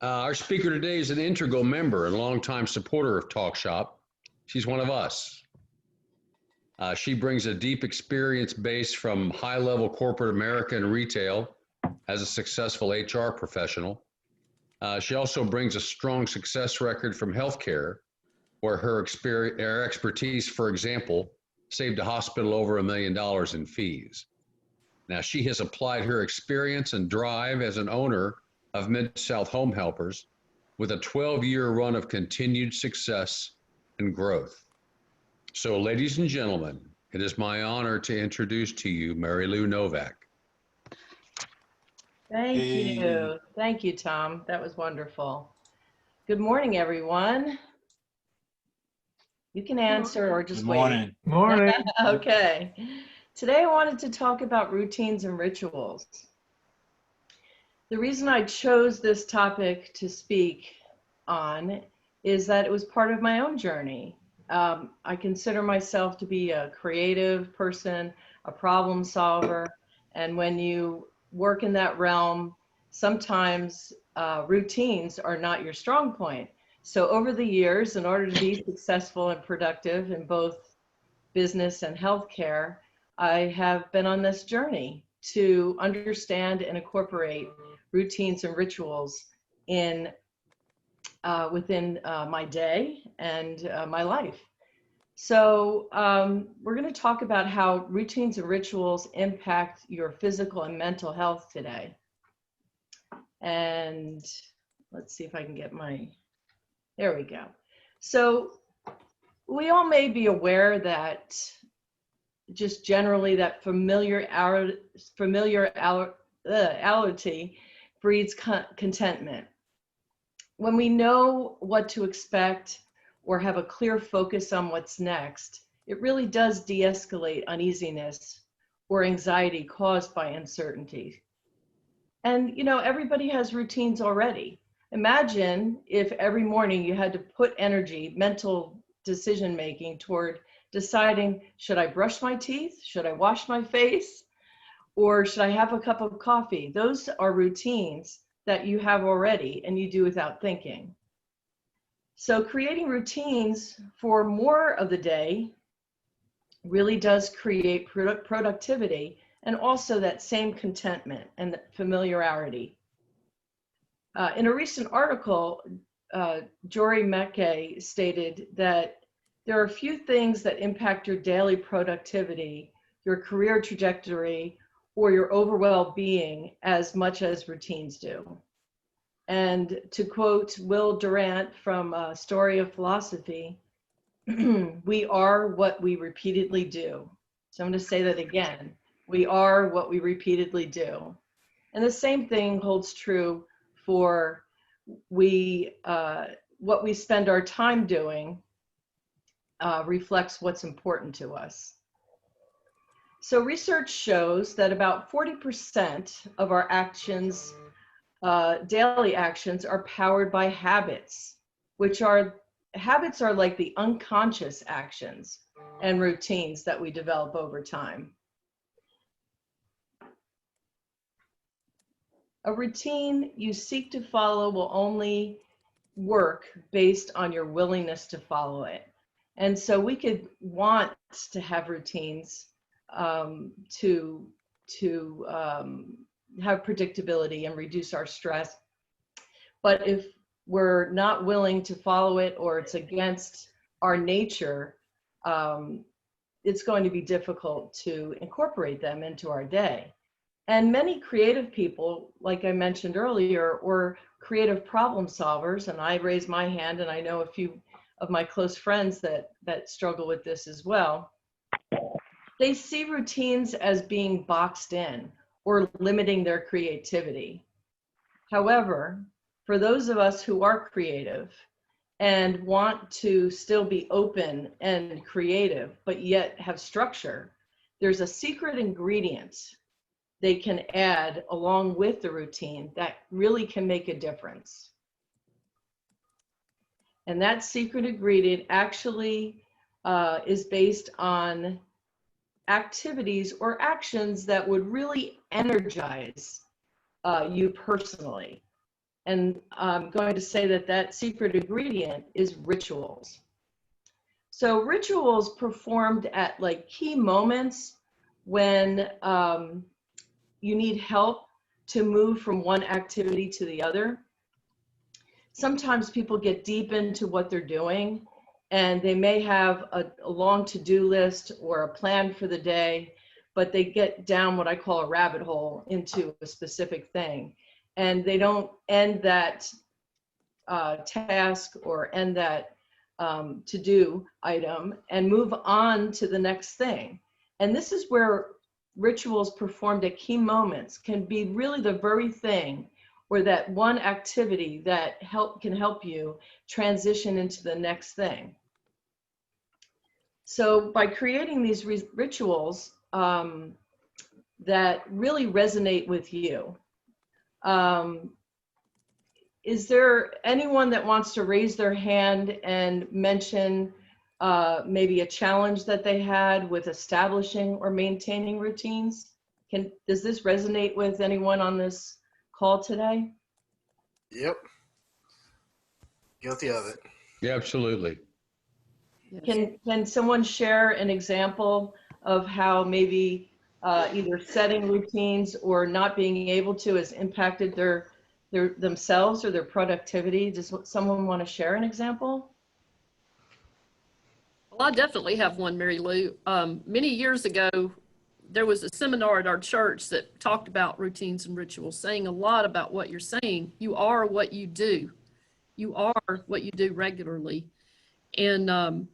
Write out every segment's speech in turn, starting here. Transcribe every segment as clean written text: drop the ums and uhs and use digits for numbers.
Our speaker today is an integral member and longtime supporter of Talk Shop. She's one of us. She brings a deep experience base from high-level corporate America and retail as a successful HR professional. She also brings a strong success record from healthcare, where her expertise, for example, saved a hospital over $1 million in fees. Now, she has applied her experience and drive as an owner of Mid-South Home Helpers with a 12-year run of continued success and growth. So, ladies and gentlemen, it is my honor to introduce to you Mary Lou Nowak. Thank you. Thank you, Tom. That was wonderful. Good morning, everyone. You can answer or just wait. Morning. Okay. Today I wanted to talk about routines and rituals. The reason I chose this topic to speak on is that it was part of my own journey. I consider myself to be a creative person, a problem solver, and when you work in that realm, sometimes routines are not your strong point. So over the years, in order to be successful and productive in both business and healthcare, I have been on this journey to understand and incorporate routines and rituals in within my day and my life. So we're going to talk about how routines and rituals impact your physical and mental health today. And let's see if I can get there we go. So we all may be aware that just generally that familiarity breeds contentment. When we know what to expect or have a clear focus on what's next, it really does de-escalate uneasiness or anxiety caused by uncertainty. And everybody has routines already. Imagine if every morning you had to put energy, mental decision making toward deciding, should I brush my teeth? Should I wash my face? Or should I have a cup of coffee? Those are routines that you have already and you do without thinking. So creating routines for more of the day really does create productivity and also that same contentment and familiarity. In a recent article, Jory Mackay stated that there are few things that impact your daily productivity, your career trajectory, or your overall being as much as routines do. And to quote Will Durant from Story of Philosophy, we are what we repeatedly do. So I'm going to say that again. We are what we repeatedly do. And the same thing holds true for what we spend our time doing reflects what's important to us. So research shows that about 40% of our actions, daily actions, are powered by habits, habits are like the unconscious actions and routines that we develop over time. A routine you seek to follow will only work based on your willingness to follow it. And so we could want to have routines to have predictability and reduce our stress. But if we're not willing to follow it or it's against our nature, it's going to be difficult to incorporate them into our day. And many creative people, like I mentioned earlier, or creative problem solvers, and I raise my hand and I know a few of my close friends that struggle with this as well, they see routines as being boxed in or limiting their creativity. However, for those of us who are creative and want to still be open and creative, but yet have structure, there's a secret ingredient they can add along with the routine that really can make a difference. And that secret ingredient actually is based on activities or actions that would really energize you personally. And I'm going to say that that secret ingredient is rituals. So rituals performed at like key moments when you need help to move from one activity to the other. Sometimes people get deep into what they're doing and they may have a long to-do list or a plan for the day, but they get down what I call a rabbit hole into a specific thing. And they don't end that task or end that to-do item and move on to the next thing. And this is where rituals performed at key moments can be really the very thing or that one activity that can help you transition into the next thing. So by creating these rituals that really resonate with you, is there anyone that wants to raise their hand and mention maybe a challenge that they had with establishing or maintaining routines? Does this resonate with anyone on this call today? Yep. Guilty of it. Yeah, absolutely. Can someone share an example of how maybe either setting routines or not being able to has impacted themselves or their productivity? Does someone want to share an example? Well, I definitely have one, Mary Lou. Many years ago, there was a seminar at our church that talked about routines and rituals, saying a lot about what you're saying. You are what you do. You are what you do regularly. And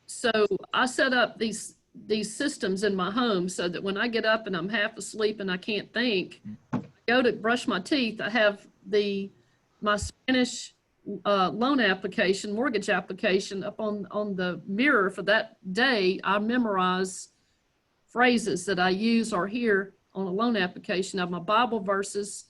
so I set up these systems in my home so that when I get up and I'm half asleep and I can't think, I go to brush my teeth. I have my Spanish loan application, mortgage application up on the mirror for that day. I memorize phrases that I use or hear on a loan application. I have my Bible verses.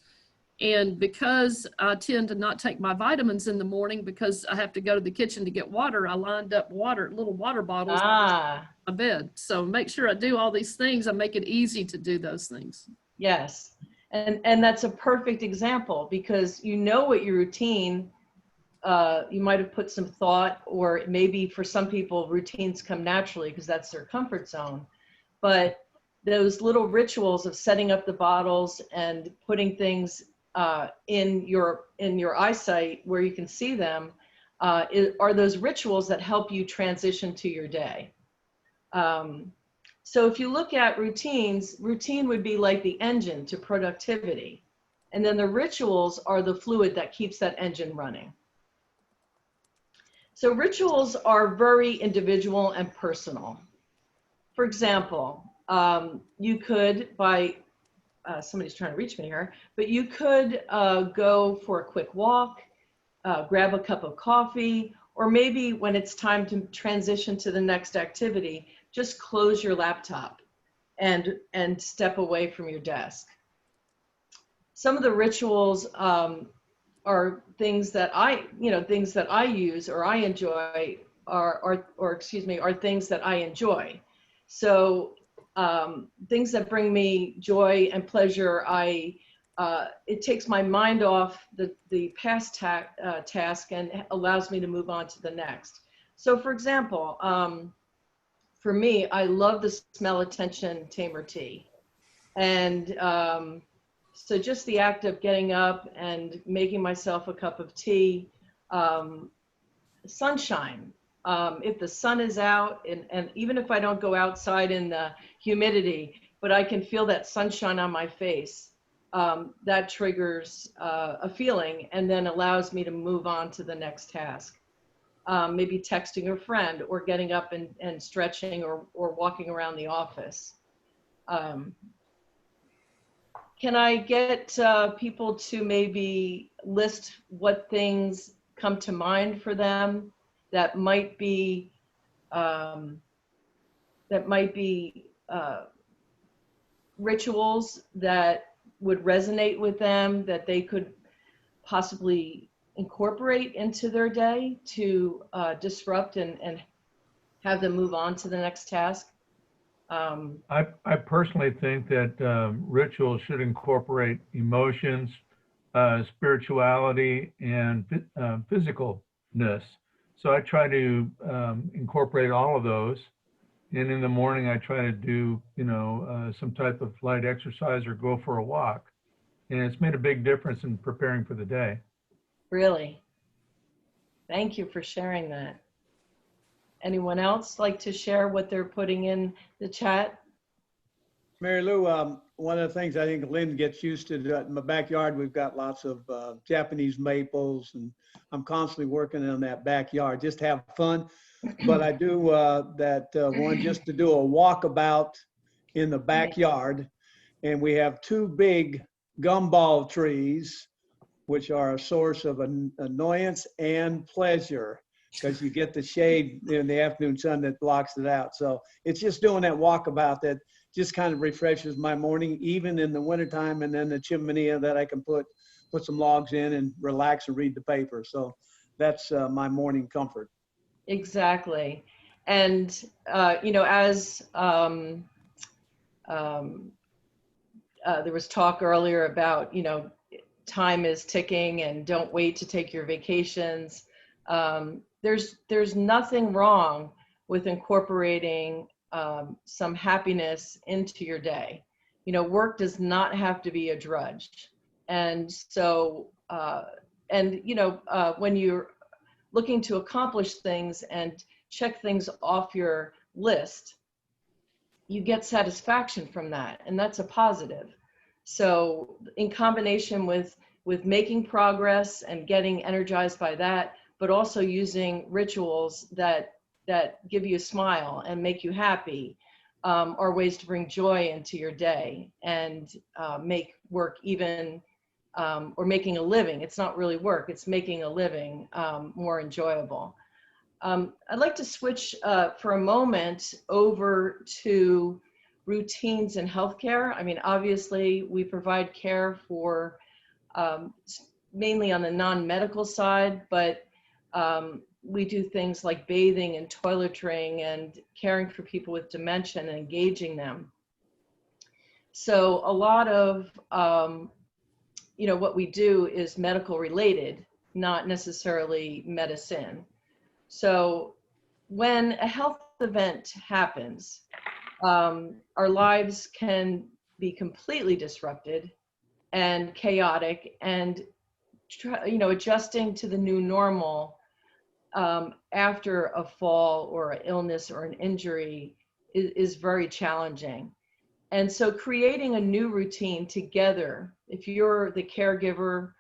And because I tend to not take my vitamins in the morning because I have to go to the kitchen to get water, I lined up little water bottles in my bed. So make sure I do all these things. I make it easy to do those things. Yes. And that's a perfect example because you know what your routine, you might have put some thought, or maybe for some people routines come naturally because that's their comfort zone. But those little rituals of setting up the bottles and putting things in your eyesight where you can see them are those rituals that help you transition to your day. So if you look at routines, routine would be like the engine to productivity. And then the rituals are the fluid that keeps that engine running. So rituals are very individual and personal. For example, you could, somebody's trying to reach me here, but you could go for a quick walk, grab a cup of coffee, or maybe when it's time to transition to the next activity, just close your laptop and step away from your desk. Some of the rituals are things that I use or I enjoy, are things that I enjoy. So things that bring me joy and pleasure, it takes my mind off the past task and allows me to move on to the next. So for example, for me, I love the smell of tension tamer tea. And so just the act of getting up and making myself a cup of tea, sunshine. If the sun is out, and even if I don't go outside in the humidity, but I can feel that sunshine on my face, that triggers a feeling and then allows me to move on to the next task. Maybe texting a friend or getting up and stretching or walking around the office. Can I get people to maybe list what things come to mind for them that might be rituals that would resonate with them, that they could possibly incorporate into their day to disrupt and have them move on to the next task? I personally think that rituals should incorporate emotions, spirituality, and physicalness. So I try to incorporate all of those. And in the morning, I try to do, some type of light exercise or go for a walk. And it's made a big difference in preparing for the day. Really? Thank you for sharing that. Anyone else like to share what they're putting in the chat? Mary Lou, one of the things I think Lynn gets used to, in my backyard, we've got lots of Japanese maples, and I'm constantly working on that backyard, just have fun. But I do that one just to do a walkabout in the backyard. And we have two big gumball trees, which are a source of annoyance and pleasure, because you get the shade in the afternoon sun that blocks it out. So it's just doing that walkabout that just kind of refreshes my morning, even in the wintertime, and then the chimney that I can put some logs in and relax and read the paper. So that's my morning comfort. Exactly. And, as there was talk earlier about, time is ticking and don't wait to take your vacations. There's nothing wrong with incorporating some happiness into your day. Work does not have to be a drudge. And so, when you're looking to accomplish things and check things off your list, you get satisfaction from that, and that's a positive. So in combination with making progress and getting energized by that, but also using rituals that give you a smile and make you happy, are ways to bring joy into your day and make work even, or making a living. It's not really work, it's making a living more enjoyable. I'd like to switch for a moment over to routines in healthcare. I mean, obviously we provide care for mainly on the non-medical side, but we do things like bathing and toiletring and caring for people with dementia and engaging them. So a lot of what we do is medical related, not necessarily medicine. So when a health event happens, our lives can be completely disrupted and chaotic, and adjusting to the new normal after a fall or an illness or an injury is very challenging. And so creating a new routine together, if you're the caregiver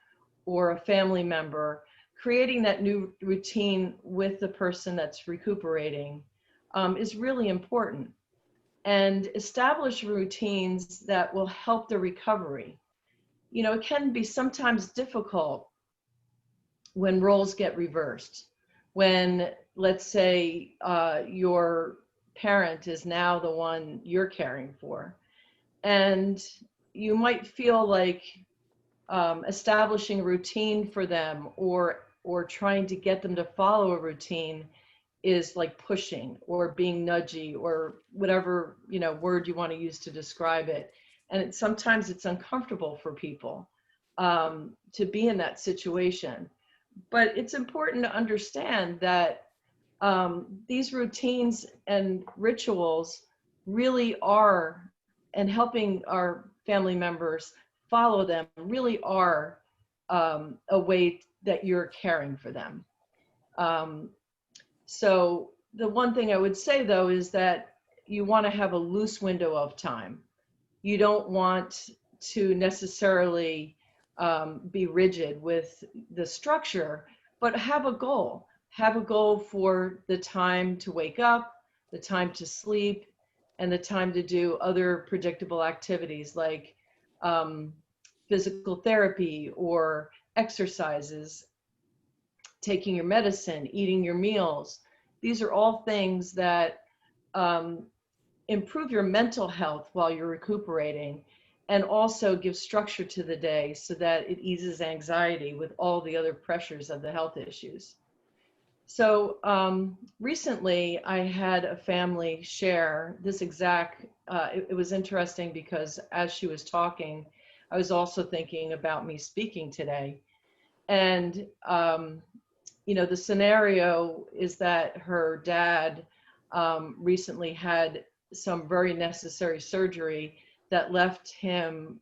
or a family member, creating that new routine with the person that's recuperating is really important. And establish routines that will help the recovery. It can be sometimes difficult when roles get reversed. When, let's say, your parent is now the one you're caring for, and you might feel like establishing a routine for them or trying to get them to follow a routine is like pushing or being nudgy or whatever word you want to use to describe it. And sometimes it's uncomfortable for people to be in that situation. But it's important to understand that these routines and rituals really are, and helping our family members follow them really are a way that you're caring for them. So the one thing I would say though is that you want to have a loose window of time. You don't want to necessarily be rigid with the structure, but have a goal. Have a goal for the time to wake up, the time to sleep, and the time to do other predictable activities like physical therapy or exercises, taking your medicine, eating your meals. These are all things that improve your mental health while you're recuperating, and also give structure to the day so that it eases anxiety with all the other pressures of the health issues. So recently I had a family share this exact, it was interesting because as she was talking, I was also thinking about me speaking today. And, the scenario is that her dad recently had some very necessary surgery that left him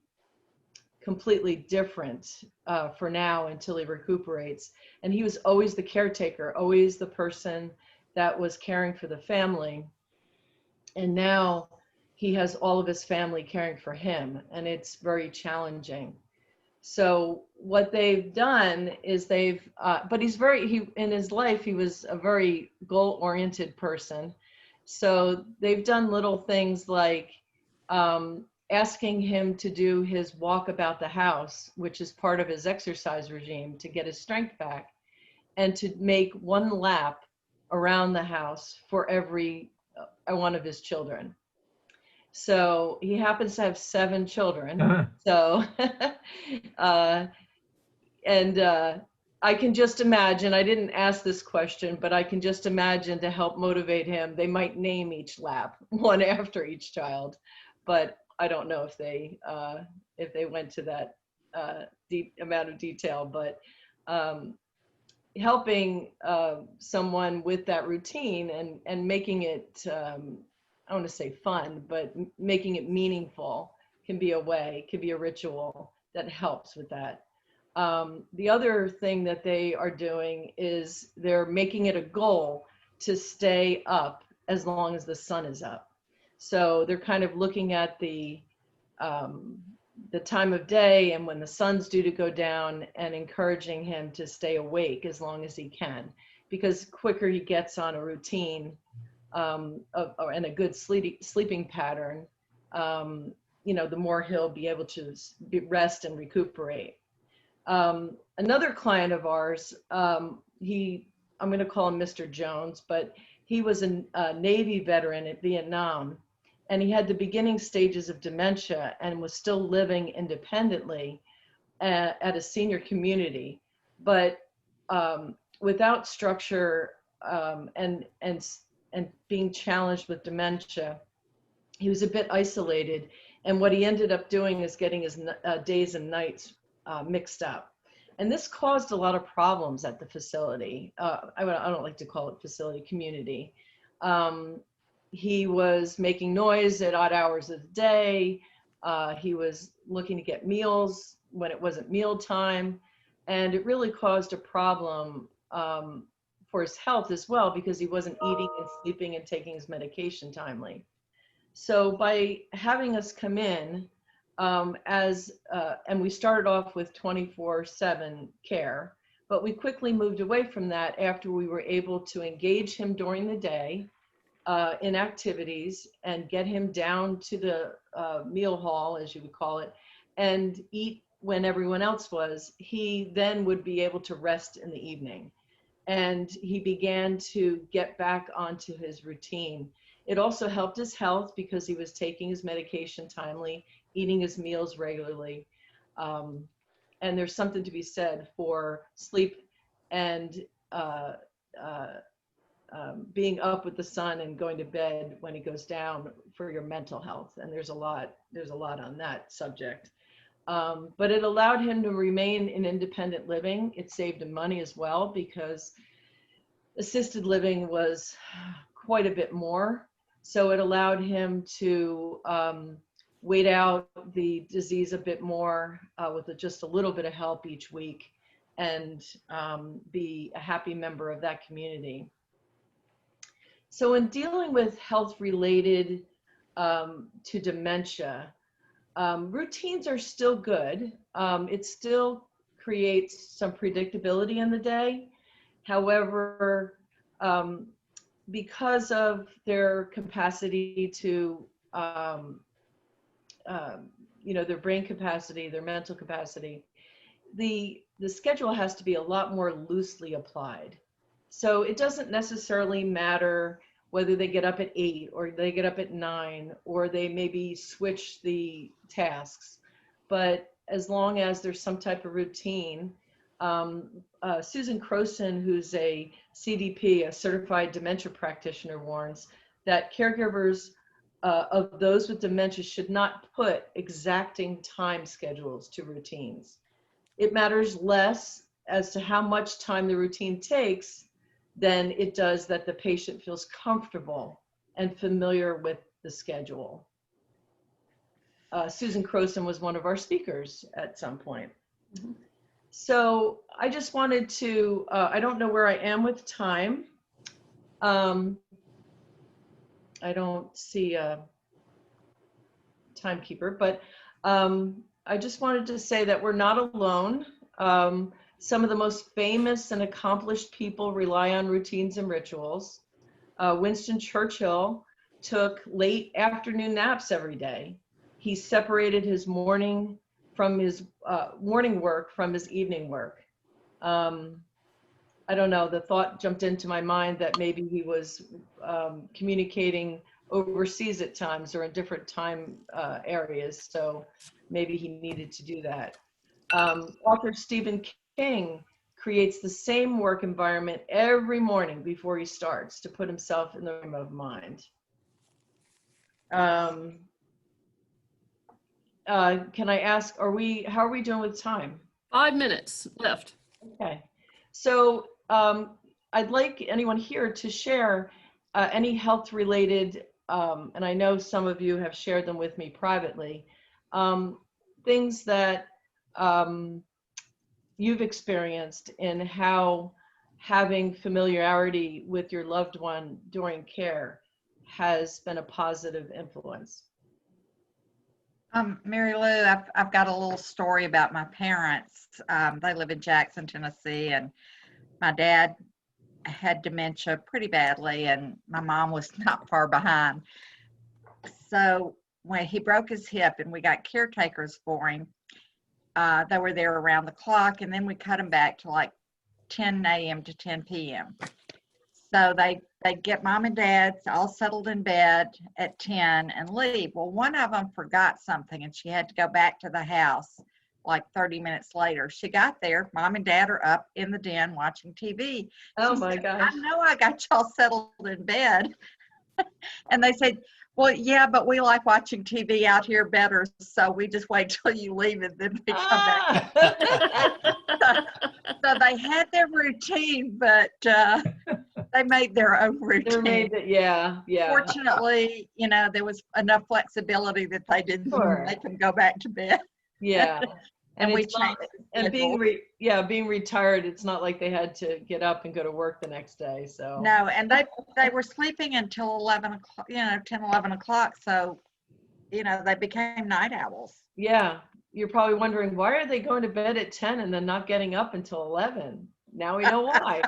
completely different for now until he recuperates. And he was always the caretaker, always the person that was caring for the family. And now he has all of his family caring for him, and it's very challenging. So what they've done is but in his life, he was a very goal-oriented person. So they've done little things like asking him to do his walk about the house, which is part of his exercise regime to get his strength back, and to make one lap around the house for every one of his children. So he happens to have 7 children. So, I can just imagine, I didn't ask this question, but I can just imagine, to help motivate him, they might name each lap one after each child. But I don't know if they went to that deep amount of detail. But helping someone with that routine and making it, I want to say fun, but making it meaningful can be a ritual that helps with that. The other thing that they are doing is they're making it a goal to stay up as long as the sun is up. So they're kind of looking at the time of day and when the sun's due to go down, and encouraging him to stay awake as long as he can, because quicker he gets on a routine and a good sleeping pattern, the more he'll be able to rest and recuperate. Another client of ours, I'm going to call him Mr. Jones, but he was a Navy veteran at Vietnam, and he had the beginning stages of dementia and was still living independently at a senior community, but without structure and being challenged with dementia, he was a bit isolated. And what he ended up doing is getting his days and nights mixed up. And this caused a lot of problems at the facility. I don't like to call it facility, community. He was making noise at odd hours of the day. He was looking to get meals when it wasn't meal time. And it really caused a problem for his health as well, because he wasn't eating and sleeping and taking his medication timely. So by having us come in, and we started off with 24/7 care, but we quickly moved away from that after we were able to engage him during the day in activities and get him down to the meal hall, as you would call it, and eat when everyone else was. He then would be able to rest in the evening, and he began to get back onto his routine. It also helped his health because he was taking his medication timely, eating his meals regularly. And there's something to be said for sleep and being up with the sun and going to bed when it goes down for your mental health. And there's a lot on that subject. But it allowed him to remain in independent living. It saved him money as well, because assisted living was quite a bit more. So it allowed him to wait out the disease a bit more with just a little bit of help each week, and be a happy member of that community. So in dealing with health related to dementia, routines are still good. It still creates some predictability in the day. However, because of their capacity to, their brain capacity, their mental capacity, the schedule has to be a lot more loosely applied. So it doesn't necessarily matter whether they get up at 8 or they get up at 9, or they maybe switch the tasks. But as long as there's some type of routine, Susan Croson, who's a CDP, a certified dementia practitioner, warns that caregivers of those with dementia should not put exacting time schedules to routines. It matters less as to how much time the routine takes than it does that the patient feels comfortable and familiar with the schedule. Susan Croson was one of our speakers at some point. Mhm. So I just wanted to, I don't know where I am with time. I don't see a timekeeper, but I just wanted to say that we're not alone. Some of the most famous and accomplished people rely on routines and rituals. Winston Churchill took late afternoon naps every day. He separated his morning work from his evening work. I don't know, the thought jumped into my mind that maybe he was communicating overseas at times or in different time areas, so maybe he needed to do that. Author Stephen King creates the same work environment every morning before he starts to put himself in the frame of mind. Can I ask, how are we doing with time? 5 minutes left. Okay, so I'd like anyone here to share any health related, and I know some of you have shared them with me privately, things that you've experienced in how having familiarity with your loved one during care has been a positive influence. Mary Lou, I've got a little story about my parents. They live in Jackson, Tennessee, and my dad had dementia pretty badly, and my mom was not far behind. So when he broke his hip and we got caretakers for him, they were there around the clock, and then we cut him back to like 10 a.m. to 10 p.m. So they get mom and dad all settled in bed at 10 and leave. Well, one of them forgot something and she had to go back to the house like 30 minutes later. She got there, mom and dad are up in the den watching TV. Oh She my said, gosh. I know I got y'all settled in bed. And they said, well, yeah, but we like watching TV out here better, so we just wait till you leave and then we come back. So they had their routine, but they made their own routine. Yeah. Fortunately, there was enough flexibility that they didn't Sure. make them go back to bed. Yeah. And we it's not, changed and schedule. being retired, it's not like they had to get up and go to work the next day. So No, and they were sleeping until 11 o'clock, 10, 11 o'clock. So, they became night owls. yeah, you're probably wondering, why are they going to bed at 10 and then not getting up until 11? Now we know why.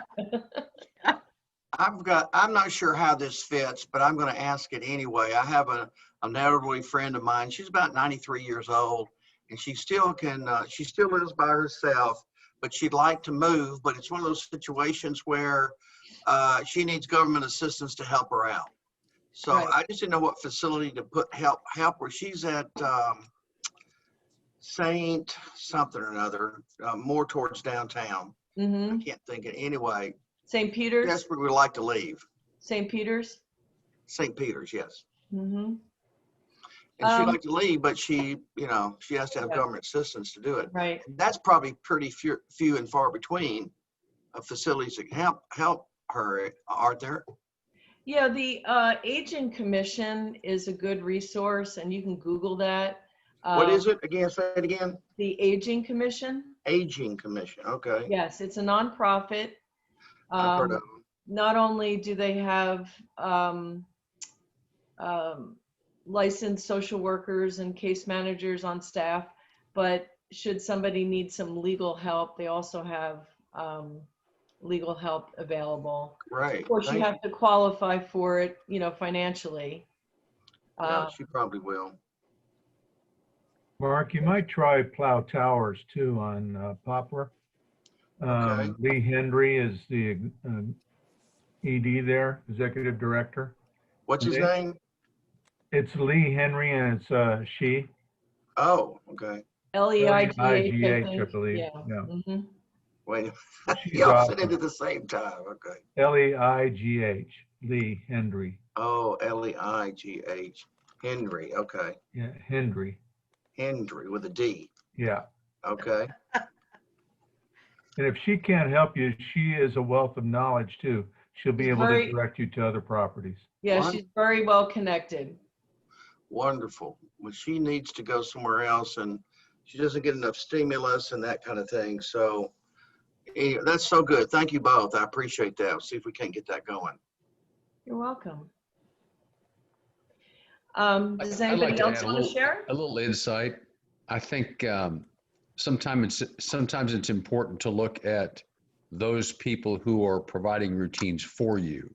I'm not sure how this fits, but I'm going to ask it anyway. I have an elderly friend of mine. She's about 93 years old, and she still lives by herself, but she'd like to move. But it's one of those situations where she needs government assistance to help her out. So Right. I just didn't know what facility to help her. She's at Saint something or another, more towards downtown. Mm-hmm. I can't think of it. Anyway, St. Peter's. desperately would like to leave. St. Peter's. St. Peter's, yes. Mm-hmm. And she'd like to leave, but she has to have Yeah. government assistance to do it. Right. And that's probably pretty few and far between of facilities that can help her, aren't there? Yeah, the Aging Commission is a good resource, and you can Google that. What is it again? Say it again. The Aging Commission. Aging Commission. Okay. Yes, it's a nonprofit. I've heard of them. Not only do they have licensed social workers and case managers on staff, but should somebody need some legal help, they also have legal help available. Right. Of course, you Thank have to qualify for it, financially. Yeah, she probably will. Mark, you might try Plow Towers too on Poplar. Okay. Lee Henry is the ED there, executive director. What's his Okay. name? It's Lee Henry and it's she. Oh, okay. LEIGH, I L-E-I-G-H, I think. believe. Yeah. Yeah. Mhm. Wait. She's Y'all said it awesome. at the same time. Okay. L-E-I-G-H, Lee Henry. Oh, Leigh. Henry, okay. Yeah, Hendry. Hendry with a D. Yeah. Okay. And if she can't help you, she is a wealth of knowledge too. She'll be She's able to very, direct you to other properties. yeah, Won- she's very well connected. Wonderful. Well, she needs to go somewhere else and she doesn't get enough stimulus and that kind of thing. So that's so good. Thank you both. I appreciate that. We'll see if we can't get that going. You're welcome. Does I'd like anybody to else add want to share? a little insight. I think sometimes it's important to look at those people who are providing routines for you.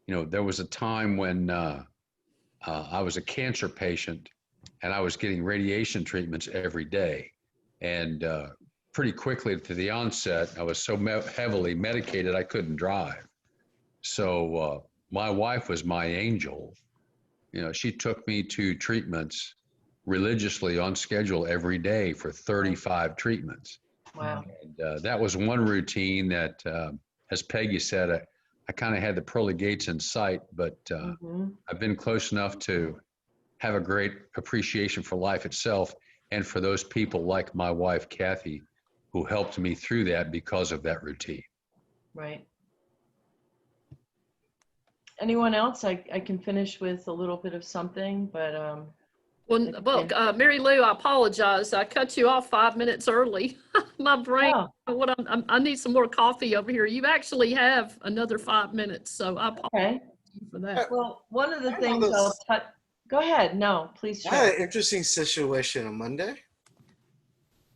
You know, there was a time when I was a cancer patient and I was getting radiation treatments every day. And pretty quickly to the onset, I was so heavily medicated, I couldn't drive. So my wife was my angel. You know, she took me to treatments religiously on schedule every day for 35 treatments. Wow. And that was one routine that, as Peggy said, I kind of had the pearly gates in sight, but I've been close enough to have a great appreciation for life itself and for those people like my wife, Kathy, who helped me through that because of that routine. Right. Anyone else? I can finish with a little bit of something, but Well, Mary Lou, I apologize. I cut you off 5 minutes early. My brain, oh, I need some more coffee over here. You actually have another 5 minutes, so I apologize okay. for that. Well, one of the I things know I'll this. touch. Go ahead. No, please I had share. an interesting situation on Monday.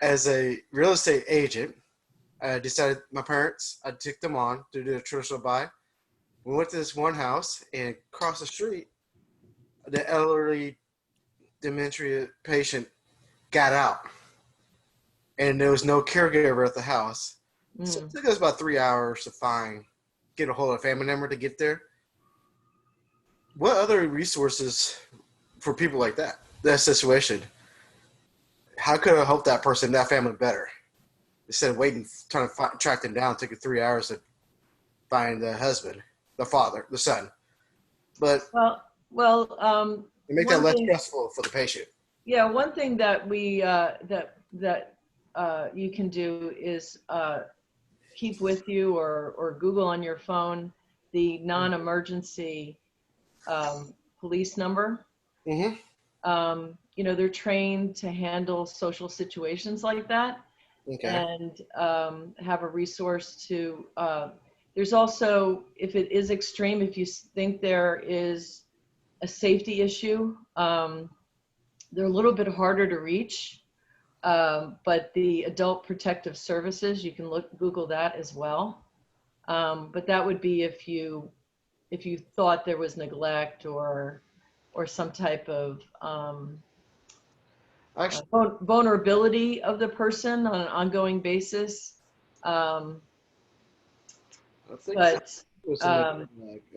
As a real estate agent, I decided my parents, I took them on to do a traditional buy. We went to this one house, and across the street, the elderly dementia patient got out, and there was no caregiver at the house. So it took us about 3 hours to get a hold of a family member to get there. What other resources for people like that situation? How could I help that person, that family better? Instead of waiting, trying to track them down, it took 3 hours to find the husband, the father, the son. But Well, to make that less stressful for the patient. yeah, one thing that we that you can do is keep with you or Google on your phone the non-emergency police number. Mm-hmm. You know, they're trained to handle social situations like that. Okay. And have a resource to, there's also, if it is extreme, if you think there is a safety issue, they're a little bit harder to reach, but the Adult Protective Services, you can Google that as well. But that would be if you thought there was neglect or some type of vulnerability of the person on an ongoing basis.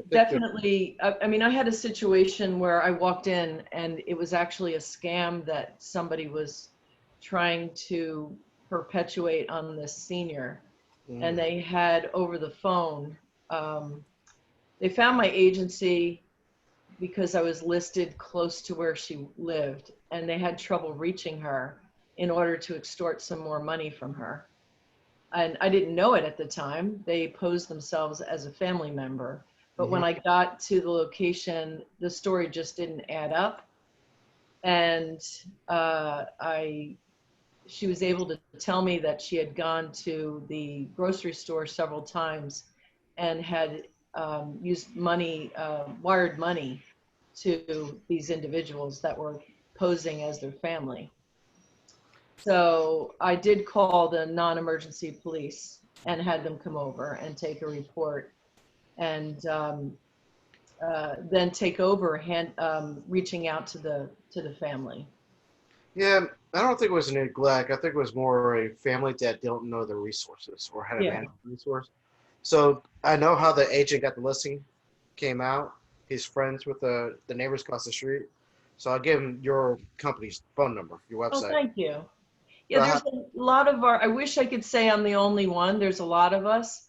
Definitely, I mean, I had a situation where I walked in and it was actually a scam that somebody was trying to perpetuate on this senior. And they had over the phone, they found my agency because I was listed close to where she lived, and they had trouble reaching her in order to extort some more money from her. And I didn't know it at the time. They posed themselves as a family member. But when I got to the location, the story just didn't add up. And she was able to tell me that she had gone to the grocery store several times and had used money, wired money to these individuals that were posing as their family. So I did call the non-emergency police and had them come over and take a report, and then take over reaching out to the family. Yeah, I don't think it was neglect. I think it was more a family that don't know the resources or how to manage the resource. So I know how the agent got the listing came out. He's friends with the neighbors across the street. So I'll give him your company's phone number, your website. Oh, thank you. Yeah, there's a lot of I wish I could say I'm the only one. There's a lot of us.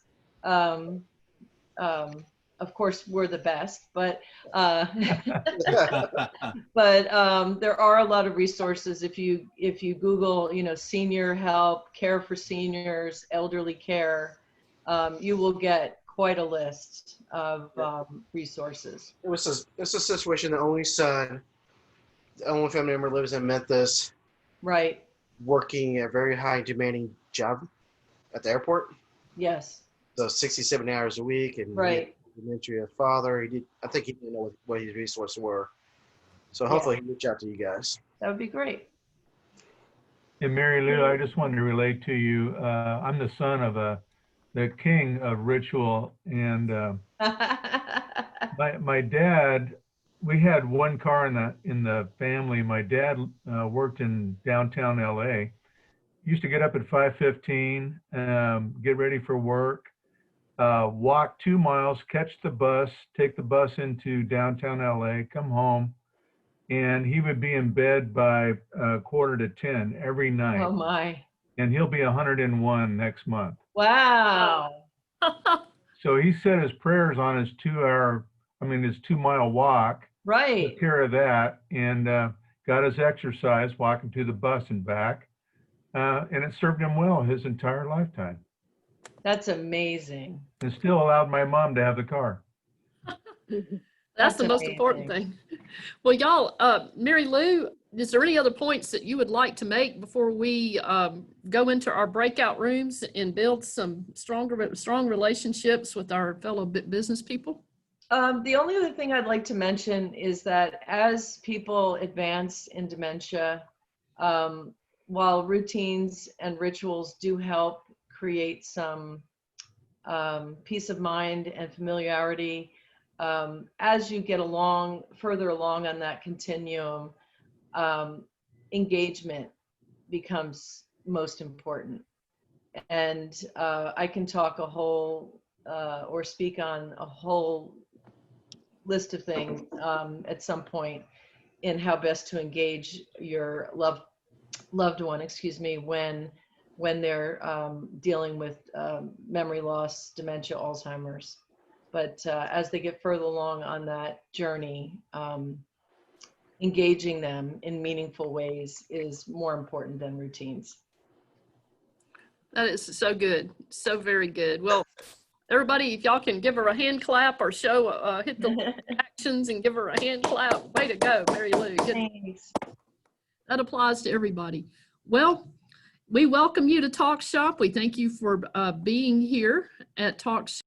of course, we're the best, but there are a lot of resources. If you Google, senior help, care for seniors, elderly care, you will get quite a list of resources. It's a situation. The only family member lives in Memphis, Right. working a very high demanding job at the airport. Yes. So 67 hours a week, and Right. dementia father. I think he didn't know what his resources were. So hopefully he reach out to you guys. That would be great. And Mary Lou, I just wanted to relate to you. I'm the son of the king of ritual, and my dad. We had one car in the family. My dad worked in downtown LA. Used to get up at 5:15, get ready for work, walk 2 miles, catch the bus, take the bus into downtown LA, come home, and he would be in bed by 9:45 every night. Oh my. And he'll be 101 next month. Wow. So he said his prayers on his 2-mile walk. Right. Took care of that, and got his exercise walking to the bus and back. And it served him well his entire lifetime. That's amazing. And still allowed my mom to have the car. That's the most important thing. Well, y'all, Mary Lou, is there any other points that you would like to make before we go into our breakout rooms and build some strong relationships with our fellow business people? The only other thing I'd like to mention is that as people advance in dementia, while routines and rituals do help create some peace of mind and familiarity, as you get further along on that continuum, engagement becomes most important. And I can talk or speak on a whole list of things at some point in how best to engage your loved one, when they're dealing with memory loss, dementia, Alzheimer's. But as they get further along on that journey, engaging them in meaningful ways is more important than routines. That is so good. So very good. Well, everybody, if y'all can give her a hand clap or hit the actions and give her a hand clap. Way to go, Mary Lou. Good. Thanks. That applies to everybody. Well, we welcome you to Talk Shop. We thank you for being here at Talk Shop.